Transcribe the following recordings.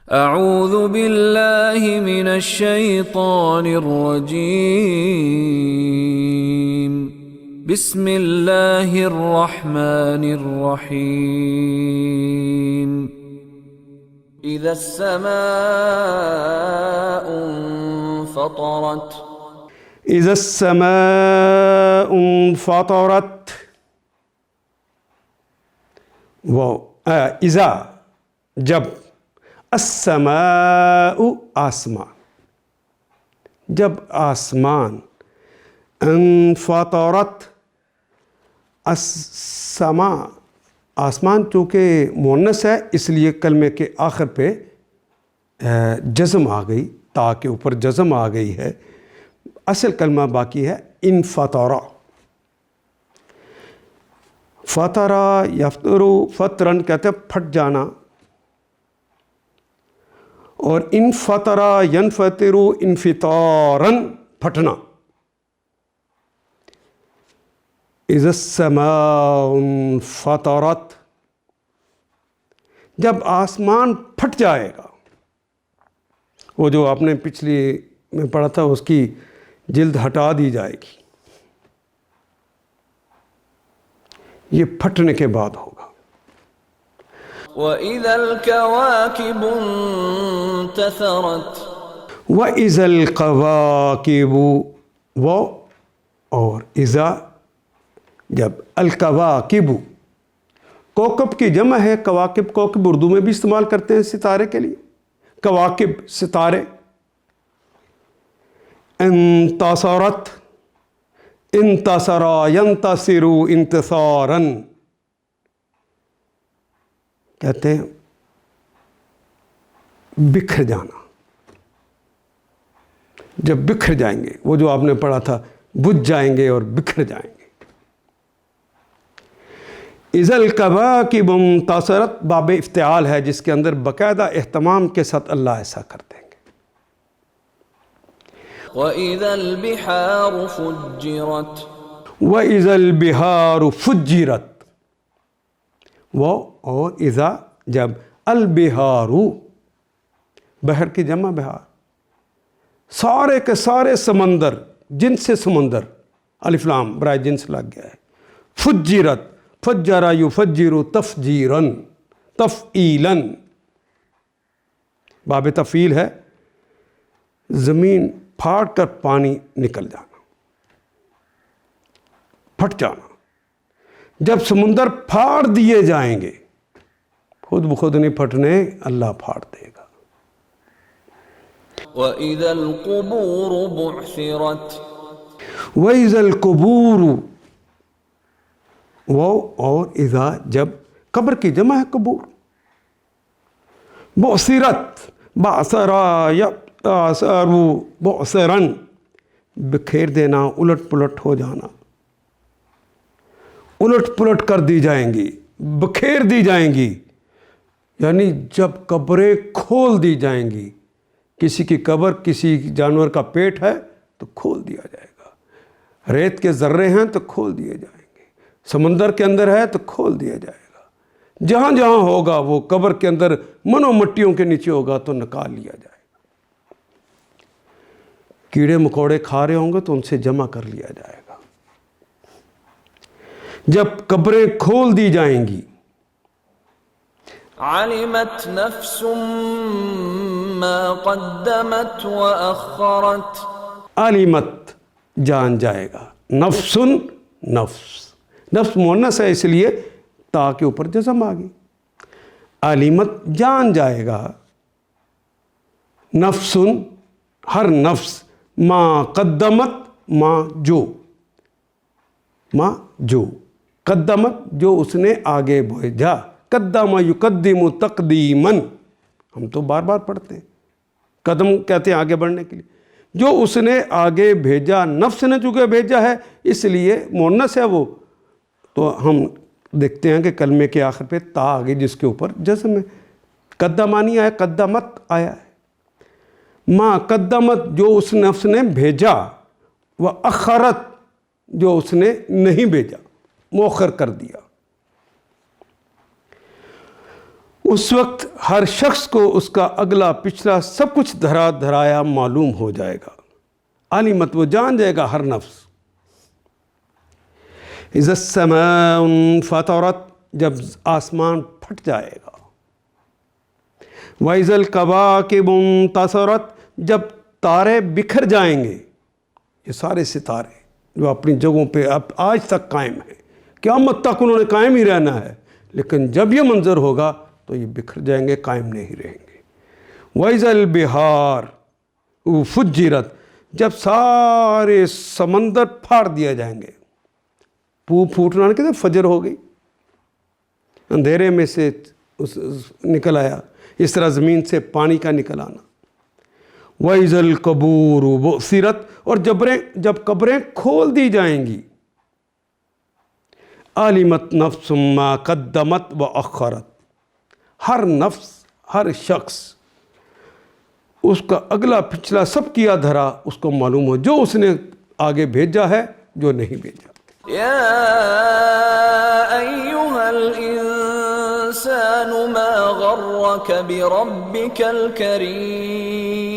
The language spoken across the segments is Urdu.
اعوذ باللہ من الشیطان الرجیم بسم اللہ الرحمن الرحیم اذا السماء انفطرت اذا السماء انفطرت اذا جب السماء آسمان جب آسمان انفطرت السماء آسمان چونکہ مؤنث ہے اس لیے کلمے کے آخر پہ جزم آ گئی، تا کے اوپر جزم آ گئی ہے، اصل کلمہ باقی ہے انفطرا۔ فطرا یفطرو فطرن کہتے ہیں پھٹ جانا، اور انفطرا ینفطرو انفطارن پھٹنا۔ اذا السماء انفطرت جب آسمان پھٹ جائے گا، وہ جو آپ نے پچھلی میں پڑھا تھا اس کی جلد ہٹا دی جائے گی، یہ پھٹنے کے بعد ہوگا۔ وَإِذَا الْكَوَاكِبُ انتثرت وَإِذَا الْكَوَاكِبُ اور اذا جب الکواکب کوکب کی جمع ہے، کواکب کوکب اردو میں بھی استعمال کرتے ہیں ستارے کے لیے، کواکب ستارے۔ انتصرت انتصرا ینتصر انتصارا کہتے ہیں بکھر جانا، جب بکھر جائیں گے، وہ جو آپ نے پڑھا تھا بجھ جائیں گے اور بکھر جائیں گے۔ اذا الکواکب انتصرت باب افتعال ہے جس کے اندر باقاعدہ اہتمام کے ساتھ اللہ ایسا کر دیں گے۔ وَإِذَا الْبِحَارُ فُجِّرَتْ وَإِذَا الْبِحَارُ فُجِّرَتْ اور اذا جب البحار بحر کی جمع بحار، سارے کے سارے سمندر، جنس سے سمندر، الف لام برائے جنس لگ گیا ہے۔ فجرت فجر یفجر تفجیرا تفعیلا باب تفعیل ہے، زمین پھاڑ کر پانی نکل جانا، پھٹ جانا۔ جب سمندر پھاڑ دیے جائیں گے، خود بخود نہیں پھٹنے، اللہ پھاڑ دے گا۔ وَإِذَا الْقُبُورُ بُعْثِرَتْ وَإِذَا الْقُبُورُ اور اذا جب قبر کی جمع ہے قبور، بعثرت بعثرا یبعثر بعثرا بکھیر دینا، الٹ پلٹ ہو جانا، الٹ پلٹ کر دی جائیں گی، بکھیر دی جائیں گی، یعنی جب قبریں کھول دی جائیں گی۔ کسی کی قبر، کسی جانور کا پیٹ ہے تو کھول دیا جائے گا، ریت کے ذرے ہیں تو کھول دیے جائیں گے، سمندر کے اندر ہے تو کھول دیا جائے گا، جہاں جہاں ہوگا وہ قبر کے اندر منو مٹیوں کے نیچے ہوگا تو نکال لیا جائے گا۔ کیڑے مکوڑے کھا رہے ہوں گے تو ان سے جمع کر لیا جائے گا۔ جب قبریں کھول دی جائیں گی، علمت نفس ما قدمت وأخرت علمت جان جائے گا، نفس نفس مؤنث ہے اس لیے تا کے اوپر جزم آ گئی، علمت جان جائے گا، نفس ہر نفس، ما قدمت ما جو قدمت جو اس نے آگے بھیجا، قدم یقدم تقدیما ہم تو بار بار پڑھتے ہیں، قدم کہتے ہیں آگے بڑھنے کے لیے، جو اس نے آگے بھیجا، نفس نے چونکہ بھیجا ہے اس لیے مؤنث ہے وہ، تو ہم دیکھتے ہیں کہ کلمے کے آخر پہ تا آگے جس کے اوپر جزم ہے، قدمانی آیا، قدمت آیا ہے، ما قدمت جو اس نفس نے بھیجا، وہ اخرت جو اس نے نہیں بھیجا، مؤخر کر دیا۔ اس وقت ہر شخص کو اس کا اگلا پچھلا سب کچھ دھرا دھرایا معلوم ہو جائے گا. علمت، وہ جان جائے گا ہر نفس. اذا السماء انفطرت، جب آسمان پھٹ جائے گا. وَإِذَا الْكَوَاكِبُ انتَثَرَتْ، جب تارے بکھر جائیں گے. یہ سارے ستارے جو اپنی جگہوں پہ اب آج تک قائم ہیں، قیامت تک انہوں نے قائم ہی رہنا ہے، لیکن جب یہ منظر ہوگا تو یہ بکھر جائیں گے، قائم نہیں رہیں گے. وَإِذَا الْبِحَارُ فُجِّرَتْ، جب سارے سمندر پھاڑ دیا جائیں گے. پھوٹنا کہتے فجر ہو گئی، اندھیرے میں سے نکل آیا. اس طرح زمین سے پانی کا نکل آنا. وَإِذَا الْقُبُورُ بُعْثِرَتْ، اور جب قبریں کھول دی جائیں گی. عَلِمَتْ نَفْسٌ مَّا قَدَّمَتْ وَأَخَّرَتْ، ہر نفس، ہر شخص اس کا اگلا پچھلا سب کیا دھرا اس کو معلوم ہو، جو اس نے آگے بھیجا ہے، جو نہیں بھیجا. يا أيها الإنسان ما غرك بربك الكريم.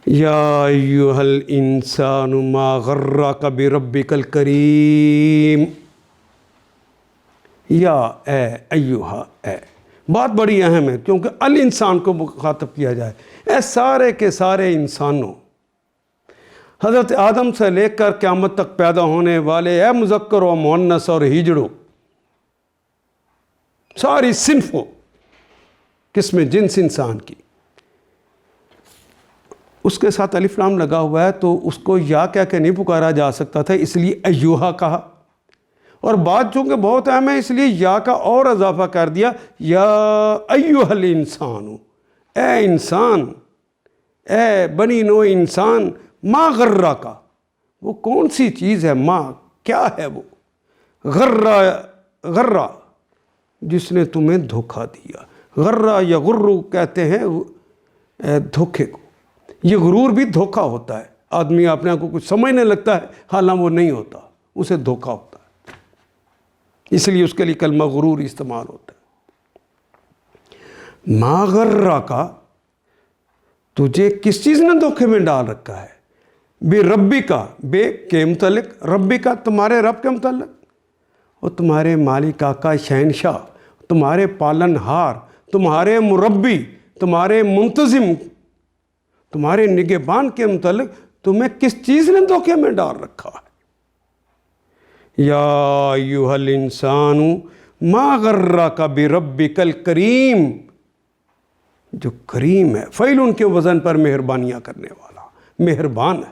یا ایہا الانسان ما غرک بربک الکریم. یا اے ایہا، اے بات بڑی اہم ہے کیونکہ الانسان کو مخاطب کیا جائے. اے سارے کے سارے انسانوں، حضرت آدم سے لے کر قیامت تک پیدا ہونے والے اے مذکر و مؤنث اور ہجڑوں، ساری صنفوں، قسم جنس انسان کی. اس کے ساتھ الف لام لگا ہوا ہے تو اس کو یا کہہ کے نہیں پکارا جا سکتا تھا، اس لیے ایوہا کہا. اور بات چونکہ بہت اہم ہے اس لیے یا کا اور اضافہ کر دیا. یا ایوہ الانسان، اے انسان، اے بنی نوع انسان. ما غرہ کا، وہ کون سی چیز ہے؟ ما کیا ہے وہ؟ غرہ جس نے تمہیں دھوکہ دیا. غرہ یا غرو کہتے ہیں دھوکے کو. یہ غرور بھی دھوکہ ہوتا ہے. آدمی اپنے کو کچھ سمجھنے لگتا ہے حالانکہ وہ نہیں ہوتا، اسے دھوکہ ہوتا ہے. اس لیے اس کے لیے کلمہ غرور استعمال ہوتا ہے. ما غرہ کا، تجھے کس چیز نے دھوکے میں ڈال رکھا ہے؟ بے ربی کا، بے کے متعلق، ربی کا تمہارے رب کے متعلق، اور تمہارے مالک آقا شہنشاہ، تمہارے پالن ہار، تمہارے مربی، تمہارے منتظم، تمہارے نگہبان کے متعلق تمہیں کس چیز نے دھوکے میں ڈال رکھا ہے؟ یا ایھا الانسان ما غرک بربک الکریم، جو کریم ہے، فعل ان کے وزن پر مہربانیاں کرنے والا، مہربان ہے.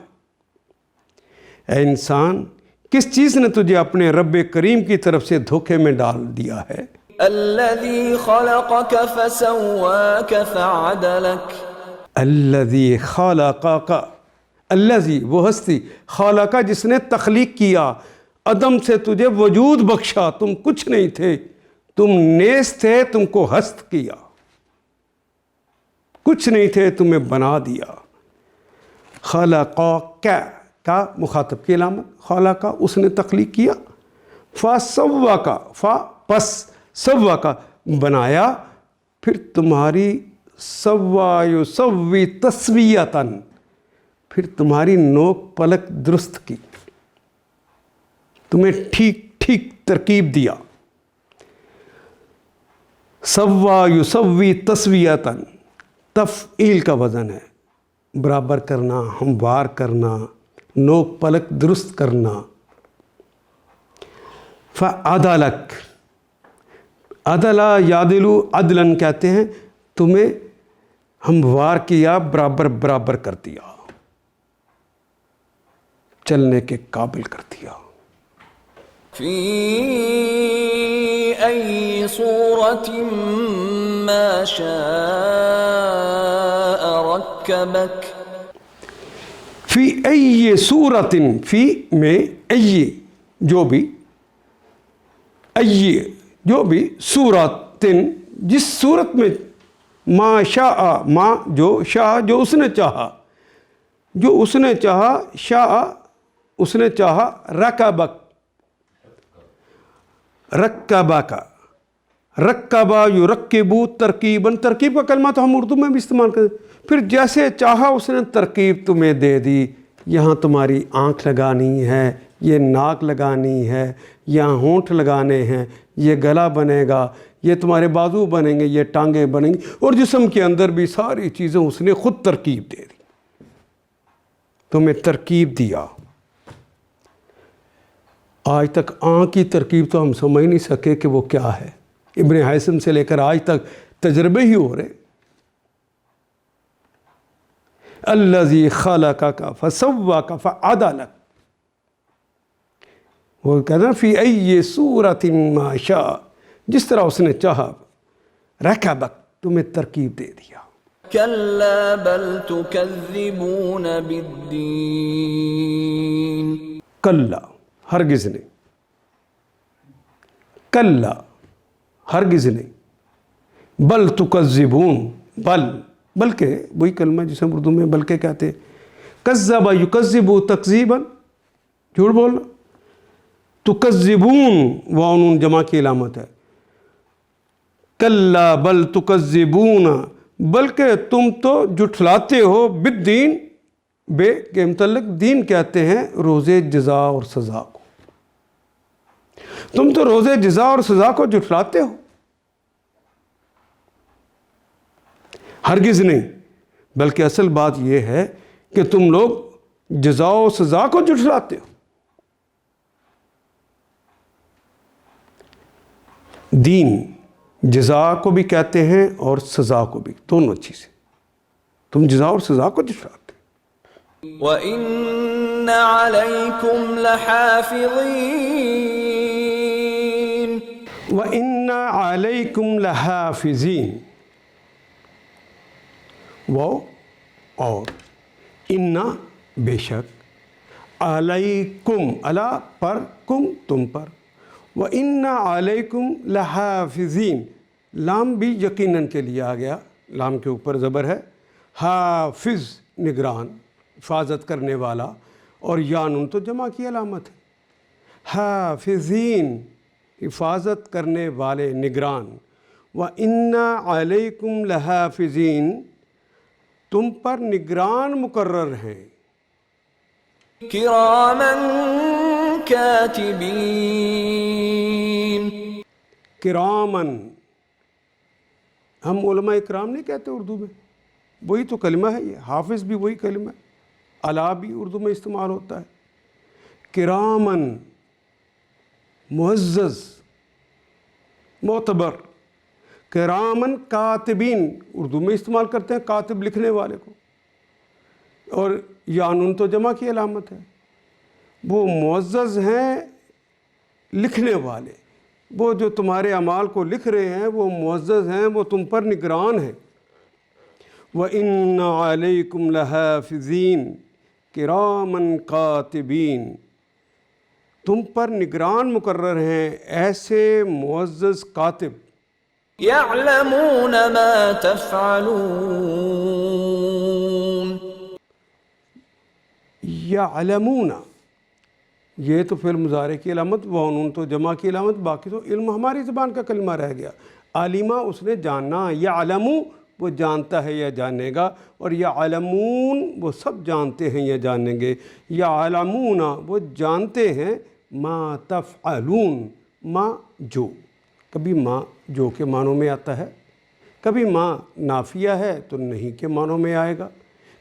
اے انسان، کس چیز نے تجھے اپنے رب کریم کی طرف سے دھوکے میں ڈال دیا ہے؟ الذي خلقك فسواك فعدلك. الذی خلقک، الذی وہ ہستی، خالق جس نے تخلیق کیا، عدم سے تجھے وجود بخشا. تم کچھ نہیں تھے، تم نیز تھے، تم کو ہست کیا. کچھ نہیں تھے، تمہیں بنا دیا. خلقک کا مخاطب کی علامت، خلق اس نے تخلیق کیا. فسواک، پس سواک بنایا، پھر تمہاری سوا یسوی تسویتاً، پھر تمہاری نوک پلک درست کی، تمہیں ٹھیک ٹھیک ترکیب دیا. سوا یسوی تسویتاً تفعیل کا وزن ہے، برابر کرنا، ہموار کرنا، نوک پلک درست کرنا. فعدلک، عدلا یعدلو عدلاً کہتے ہیں، تمہیں ہموار کیا، برابر برابر کر دیا، چلنے کے قابل کر دیا. فی ای صورت ما شاء رکبک. فی ای صورت، فی میں ای جو بھی، ای جو بھی، صورت جس صورت میں، ما شاء ما جو، شاء جو اس نے چاہا، جو اس نے چاہا، شاء اس نے چاہا، رکبک، رکبک رکبا یرکبو ترکیباً، ترکیب کا کلمہ تو ہم اردو میں بھی استعمال کرتے ہیں. پھر جیسے چاہا اس نے ترکیب تمہیں دے دی. یہاں تمہاری آنکھ لگانی ہے، یہ ناک لگانی ہے، یہاں ہونٹ لگانے ہیں، یہ گلا بنے گا، یہ تمہارے بازو بنیں گے، یہ ٹانگیں بنیں گی، اور جسم کے اندر بھی ساری چیزیں اس نے خود ترکیب دے دی. تمہیں ترکیب دیا. آج تک آنکھ کی ترکیب تو ہم سمجھ نہیں سکے کہ وہ کیا ہے. ابن حیثم سے لے کر آج تک تجربے ہی ہو رہے. الذی خلقک فسواک فعدلک، وہ کہتے ہیں فی ای صورت ما شاء، جس طرح اس نے چاہا. رکبک، تمہیں ترکیب دے دیا. كلا بل تكذبون بالدين. کلا، ہرگز نہیں. کلا، ہرگز نہیں. بل تکذبون، بلکہ وہی کلمہ جسے ہم اردو میں بلکہ کہتے ہیں. کذب یکذب تکذیبا، جھوٹ بولنا. تکذبون واو جمع کی علامت ہے. کلا بل تکذبون، بلکہ تم تو جھٹلاتے ہو. بالدین، بے کے متعلق دین کہتے ہیں روز جزا اور سزا کو. تم تو روز جزا اور سزا کو جھٹلاتے ہو. ہرگز نہیں، بلکہ اصل بات یہ ہے کہ تم لوگ جزا و سزا کو جھٹلاتے ہو. دین جزا کو بھی کہتے ہیں اور سزا کو بھی، دونوں چیزیں. تم جزا اور سزا کو جھٹلاتے ہو. وَإِنَّ عَلَيْكُمْ لَحَافِظِينَ. وَإِنَّ عَلَيْكُمْ لَحَافِظِينَ، وہ اور اِنَّا بے شک، علیکم علی پر، کم تم پر، وَإِنَّ عَلَيْكُمْ لَحَافِظِينَ، لام بھی یقیناً کے لیے آ گیا، لام کے اوپر زبر ہے. حافظ نگران، حفاظت کرنے والا، اور یا نون تو جمع کی علامت ہے. حافظین، حفاظت کرنے والے، نگران. وَإِنَّ عَلَيْكُمْ لَحَافِظِينَ، تم پر نگران مقرر ہیں. كِرَامًا كَاتِبِينَ. کرامن، ہم علماء اکرام نہیں کہتے اردو میں، وہی تو کلمہ ہے. یہ حافظ بھی وہی کلمہ ہے. علا بھی اردو میں استعمال ہوتا ہے. کرامن، معزز، معتبر. کرامن کاتبین، اردو میں استعمال کرتے ہیں کاتب لکھنے والے کو، اور یانون تو جمع کی علامت ہے. وہ معزز ہیں لکھنے والے، وہ جو تمہارے اعمال کو لکھ رہے ہیں وہ معزز ہیں، وہ تم پر نگران ہیں. وَإِنَّ عَلَيْكُمْ لَحَافِظِينَ کِرَامًا کاتبین، تم پر نگران مقرر ہیں ایسے معزز کاتب. يَعْلَمُونَ مَا تَفْعَلُونَ. یعلمون، یہ تو فعل مضارع کی علامت، وَنُون تو جمع کی علامت. باقی تو علم ہماری زبان کا کلمہ رہ گیا. عالمہ اس نے جاننا، یعلمو وہ جانتا ہے یا جانے گا، اور یعلمون وہ سب جانتے ہیں یا جانیں گے. یعلمون وہ جانتے ہیں، ما تفعلون ما جو، کبھی ما جو کے معنوں میں آتا ہے، کبھی ما نافیہ ہے تو نہیں کے معنوں میں آئے گا،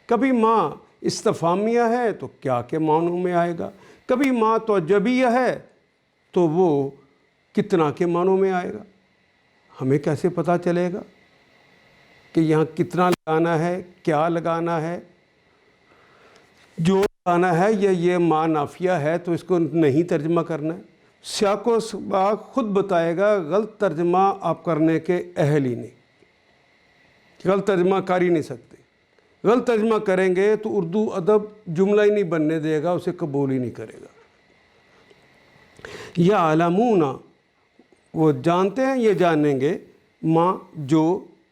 کبھی ما استفہامیہ ہے تو کیا کے معنوں میں آئے گا، کبھی ما توجبیہ ہے تو وہ کتنا کے معنوں میں آئے گا. ہمیں کیسے پتہ چلے گا کہ یہاں کتنا لگانا ہے، کیا لگانا ہے، جو لگانا ہے، یا یہ ما نافیہ ہے تو اس کو نہیں ترجمہ کرنا ہے. سیاق و سباق خود بتائے گا، غلط ترجمہ آپ کرنے کے اہل ہی نہیں، غلط ترجمہ کر ہی نہیں سکتے. غلط ترجمہ کریں گے تو اردو ادب جملہ ہی نہیں بننے دے گا، اسے قبول ہی نہیں کرے گا. یعلمون وہ جانتے ہیں، یہ جانیں گے. ما جو،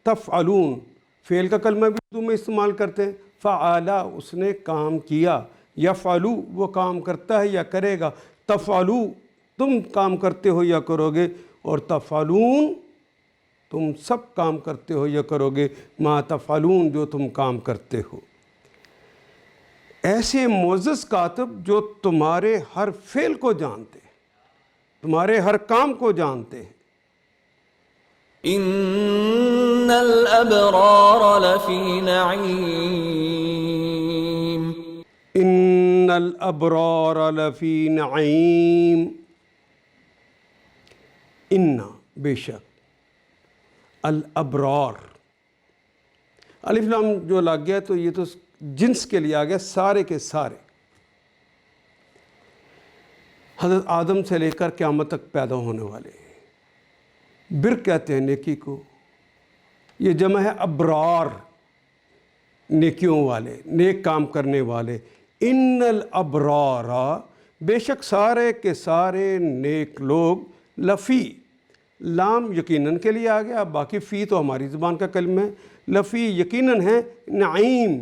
تفعلون فعل کا کلمہ بھی اردو میں استعمال کرتے ہیں. فعلا اس نے کام کیا، یفعلو وہ کام کرتا ہے یا کرے گا، تفعلو تم کام کرتے ہو یا کرو گے، اور تفعلون تم سب کام کرتے ہو یا کرو گے، ما تفعلون جو تم کام کرتے ہو۔ ایسے معزز کاتب جو تمہارے ہر فعل کو جانتے ہیں، تمہارے ہر کام کو جانتے ہیں۔ ان الابرار لفی نعیم، ان الابرار لفی نعیم، ان بے شک، الابرار، الف لام جو لگ گیا تو یہ تو جنس کے لیے آ گیا، سارے کے سارے، حضرت آدم سے لے کر قیامت تک پیدا ہونے والے ہیں۔ بر کہتے ہیں نیکی کو، یہ جمع ہے ابرار، نیکیوں والے، نیک کام کرنے والے۔ ان الابرار، بے شک سارے کے سارے نیک لوگ، لفی، لام یقیناً کے لیے آ گیا، باقی فی تو ہماری زبان کا کلمہ ہے، لفی یقیناً ہے، نعیم،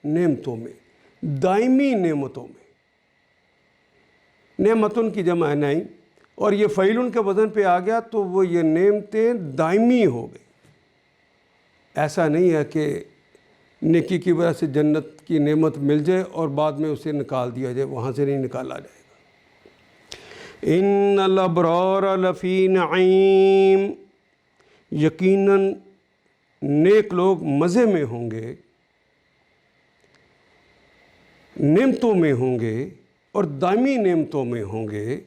نعمتوں میں، دائمی نعمتوں میں، نعمتن کی جمع ہے نعیم، اور یہ فعیلن کے وزن پہ آ گیا تو وہ یہ نعمتیں دائمی ہو گئی۔ ایسا نہیں ہے کہ نیکی کی وجہ سے جنت کی نعمت مل جائے اور بعد میں اسے نکال دیا جائے، وہاں سے نہیں نکالا جائے گا۔ ان الابرار لفی نعیم، یقیناً نیک لوگ مزے میں ہوں گے، نعمتوں میں ہوں گے اور دائمی نعمتوں میں ہوں گے۔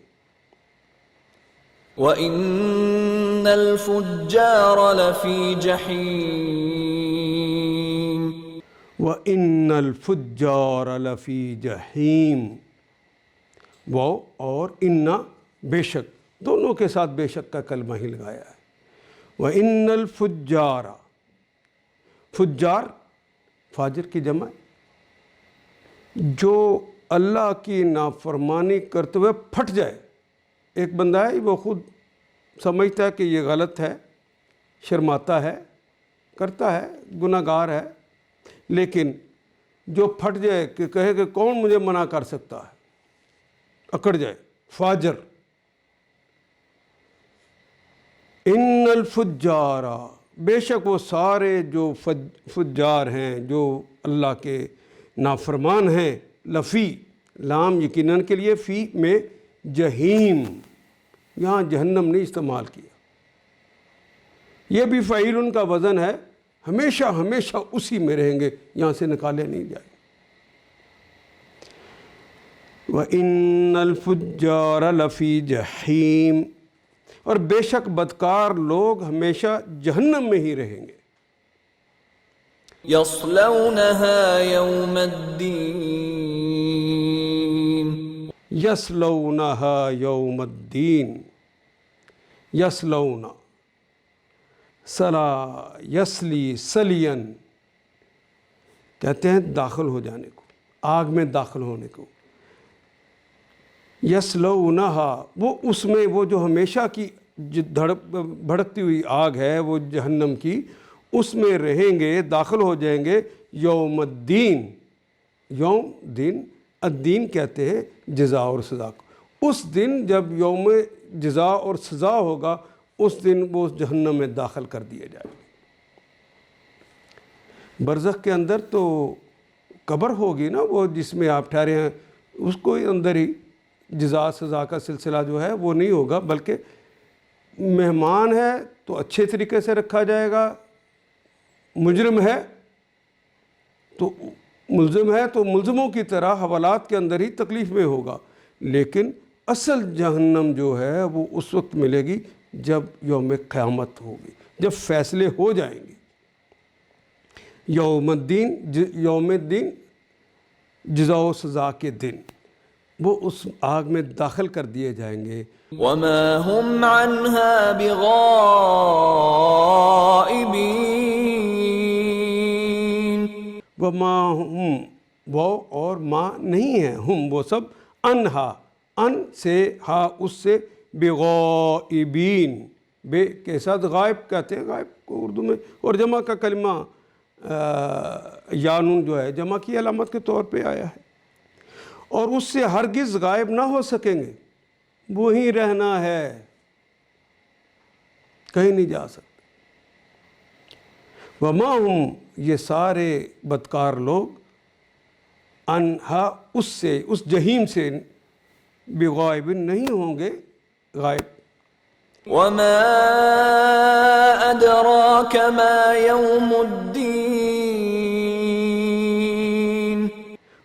وَإِنَّ الْفُجَّارَ لَفِي جَحِيمٍ، وَإِنَّ الْفُجَّارَ لَفِي جَحِيمٍ، وہ اور اِنَّ بے شک، دونوں کے ساتھ بے شک کا کلمہ ہی لگایا ہے۔ وَإِنَّ الْفُجَّارَ، فجار فاجر کی جمع، جو اللہ کی نافرمانی کرتے ہوئے پھٹ جائے۔ ایک بندہ ہے وہ خود سمجھتا ہے کہ یہ غلط ہے، شرماتا ہے، کرتا ہے، گناہ گار ہے، لیکن جو پھٹ جائے کہ کہے کہ کون مجھے منع کر سکتا ہے، اکڑ جائے، فاجر۔ ان الفجار، بے شک وہ سارے جو فجار ہیں، جو اللہ کے نافرمان ہیں، لفی، لام یقیناً کے لیے، فی میں جہیم، یہاں جہنم نہیں استعمال کیا، یہ بھی فعیل کا وزن ہے، ہمیشہ ہمیشہ اسی میں رہیں گے، یہاں سے نکالے نہیں جائیں۔ وَإِنَّ الْفُجَّارَ لَفِي جَحِيمٍ، اور بے شک بدکار لوگ ہمیشہ جہنم میں ہی رہیں گے۔ يَصْلَوْنَهَا يَوْمَ الدِّينِ، یسلونہا یوم الدین، یسلون، صلا یسلی سلین کہتے ہیں داخل ہو جانے کو، آگ میں داخل ہونے کو۔ یسلونہا، وہ اس میں، وہ جو ہمیشہ کی بھڑکتی ہوئی آگ ہے وہ جہنم کی، اس میں رہیں گے، داخل ہو جائیں گے، یوم الدین، یوم دین، الدین کہتے ہیں جزا اور سزا کو۔ اس دن جب یوم جزا اور سزا ہوگا، اس دن وہ اس جہنم میں داخل کر دیے جائیں گے۔ برزخ کے اندر تو قبر ہوگی نا، وہ جس میں آپ ٹھہرے ہیں، اس کو اندر ہی جزا سزا کا سلسلہ جو ہے وہ نہیں ہوگا، بلکہ مہمان ہے تو اچھے طریقے سے رکھا جائے گا، مجرم ہے تو ملزم ہے تو ملزموں کی طرح حوالات کے اندر ہی تکلیف میں ہوگا، لیکن اصل جہنم جو ہے وہ اس وقت ملے گی جب یوم قیامت ہوگی، جب فیصلے ہو جائیں گے۔ یوم الدین، یوم الدین جزا و سزا کے دن، وہ اس آگ میں داخل کر دیے جائیں گے۔ وَمَا هُمْ عَنْهَا بِغَائِبِينَ، وما ہم، وہ اور ما نہیں ہیں، ہم وہ سب، انہا، ان سے، ہا اس سے، بغائبین، بے کے ساتھ غائب کہتے ہیں، غائب کو اردو میں، اور جمع کا کلمہ یانون جو ہے جمع کی علامت کے طور پہ آیا ہے، اور اس سے ہرگز غائب نہ ہو سکیں گے، وہی رہنا ہے۔ کہیں نہیں جا سکتے۔ وما ہم، یہ سارے بدکار لوگ، انہا، اس سے، اس جہیم سے، بغائب، نہیں ہوں گے غائب۔ وما أدراك ما يوم الدين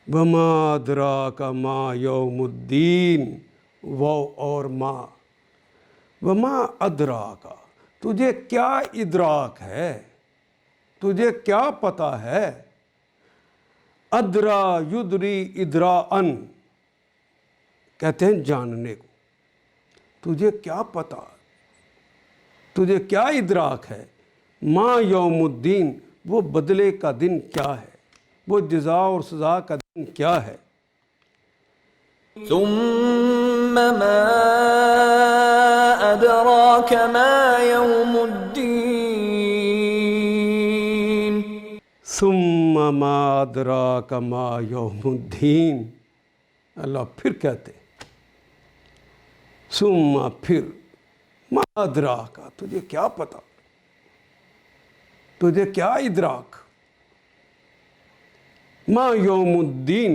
وما ادراک ما یوم الدین، وہ اور ما، وما ادراک، تجھے کیا ادراک ہے، تجھے کیا پتہ ہے، ادرا یدری ادراءً، کہتے ہیں جاننے کو، تجھے کیا پتہ، تجھے کیا ادراک ہے، ما یوم الدین، وہ بدلے کا دن کیا ہے، وہ جزا اور سزا کا دن کیا ہے۔ ثم ما أدراك ما يوم الدين ثم ما ادراک ما یوم الدین، اللہ پھر کہتے ثم، پھر، ما ادراک، تجھے کیا پتہ، تجھے کیا ادراک، ما یوم الدین،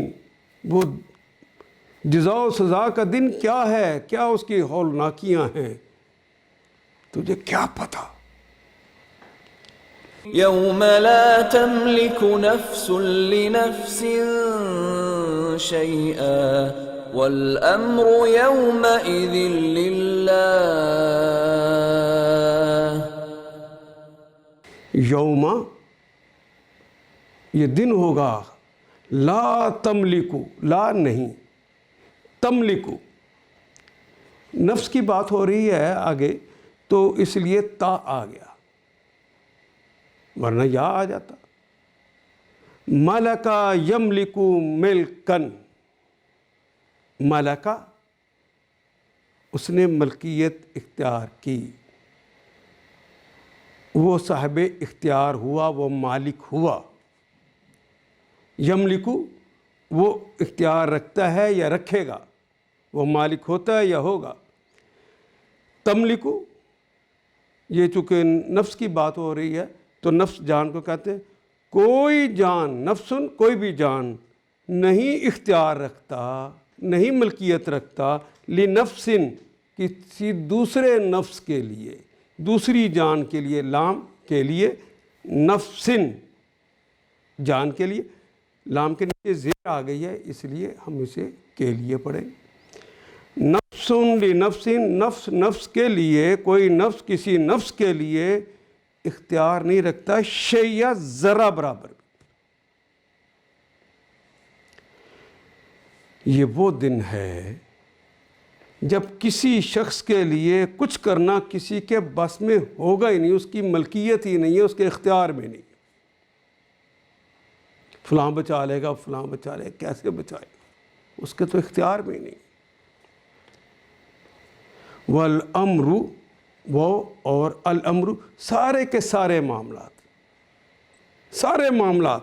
وہ جزا و سزا کا دن کیا ہے، کیا اس کی ہولناکیاں ہیں، تجھے کیا پتہ۔ يوم لا تملك نفس لنفس شيئا والأمر يومئذ لله۔ یوم، یہ دن ہوگا، لا تملکو، لا نہیں، تملکو، نفس کی بات ہو رہی ہے آگے تو اس لیے تا آ گیا، ورنہ یا آ جاتا۔ ملکا یملکو ملکن، ملکا، اس نے ملکیت اختیار کی، وہ صاحب اختیار ہوا، وہ مالک ہوا۔ یملکو، وہ اختیار رکھتا ہے یا رکھے گا، وہ مالک ہوتا ہے یا ہوگا۔ تملکو، یہ چونکہ نفس کی بات ہو رہی ہے تو نفس جان کو کہتے ہیں، کوئی جان، نفسن، کوئی بھی جان نہیں اختیار رکھتا، نہیں ملکیت رکھتا، لنفسن، کسی دوسرے نفس کے لیے، دوسری جان کے لیے، لام کے لیے، نفسن، جان کے لیے، لام کے نیچے زیر آ گئی ہے اس لیے ہم اسے کے لیے پڑھیں۔ نفسن لنفسن، نفس نفس کے لیے، کوئی نفس کسی نفس کے لیے اختیار نہیں رکھتا، شیء، ذرہ برابر۔ یہ وہ دن ہے جب کسی شخص کے لیے کچھ کرنا کسی کے بس میں ہوگا ہی نہیں، اس کی ملکیت ہی نہیں ہے، اس کے اختیار میں نہیں۔ فلاں بچا لے گا، فلاں بچا لے گا، کیسے بچائے گا، اس کے تو اختیار میں ہی نہیں۔ والامر، وہ اور الامر، سارے کے سارے معاملات، سارے معاملات،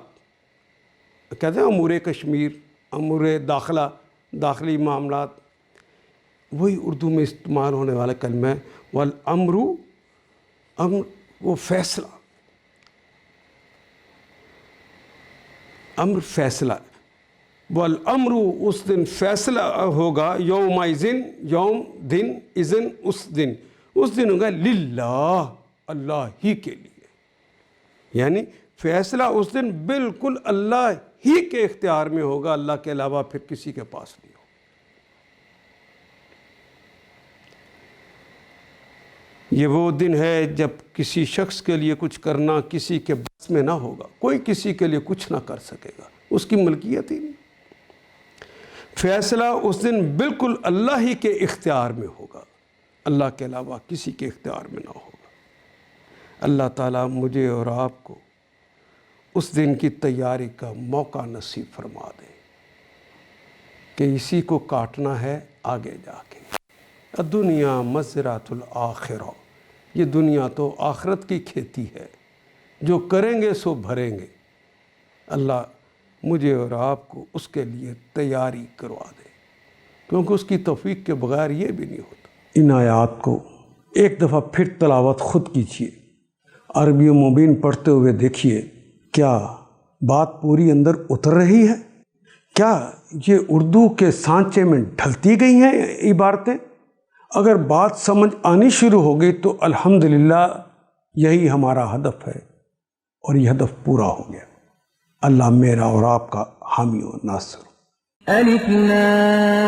کہتے ہیں امور کشمیر، امور داخلہ، داخلی معاملات، وہی اردو میں استعمال ہونے والا کلمہ ہے۔ والامر، امر، وہ فیصلہ، امر فیصلہ، والامر، اس دن فیصلہ ہوگا، یومئذن، یوم دن، اذن اس دن ہوگا، للہ، اللہ ہی کے لیے، یعنی فیصلہ اس دن بالکل اللہ ہی کے اختیار میں ہوگا، اللہ کے علاوہ پھر کسی کے پاس نہیں ہوگا۔ یہ وہ دن ہے جب کسی شخص کے لیے کچھ کرنا کسی کے بس میں نہ ہوگا، کوئی کسی کے لیے کچھ نہ کر سکے گا، اس کی ملکیت ہی نہیں۔ فیصلہ اس دن بالکل اللہ ہی کے اختیار میں ہوگا، اللہ کے علاوہ کسی کے اختیار میں نہ ہوگا۔ اللہ تعالیٰ مجھے اور آپ کو اس دن کی تیاری کا موقع نصیب فرما دے کہ اسی کو کاٹنا ہے آگے جا کے۔ الدنیا مزرعۃ الآخرہ، یہ دنیا تو آخرت کی کھیتی ہے، جو کریں گے سو بھریں گے۔ اللہ مجھے اور آپ کو اس کے لیے تیاری کروا دے، کیونکہ اس کی توفیق کے بغیر یہ بھی نہیں ہوتا۔ ان آیات کو ایک دفعہ پھر تلاوت خود کیجیے، عربی مبین پڑھتے ہوئے دیکھیے کیا بات پوری اندر اتر رہی ہے، کیا یہ اردو کے سانچے میں ڈھلتی گئی ہیں عبارتیں؟ اگر بات سمجھ آنی شروع ہو گئی تو الحمدللہ یہی ہمارا ہدف ہے، اور یہ ہدف پورا ہو گیا۔ اللہ میرا اور آپ کا حامی و ناصر۔ الف لام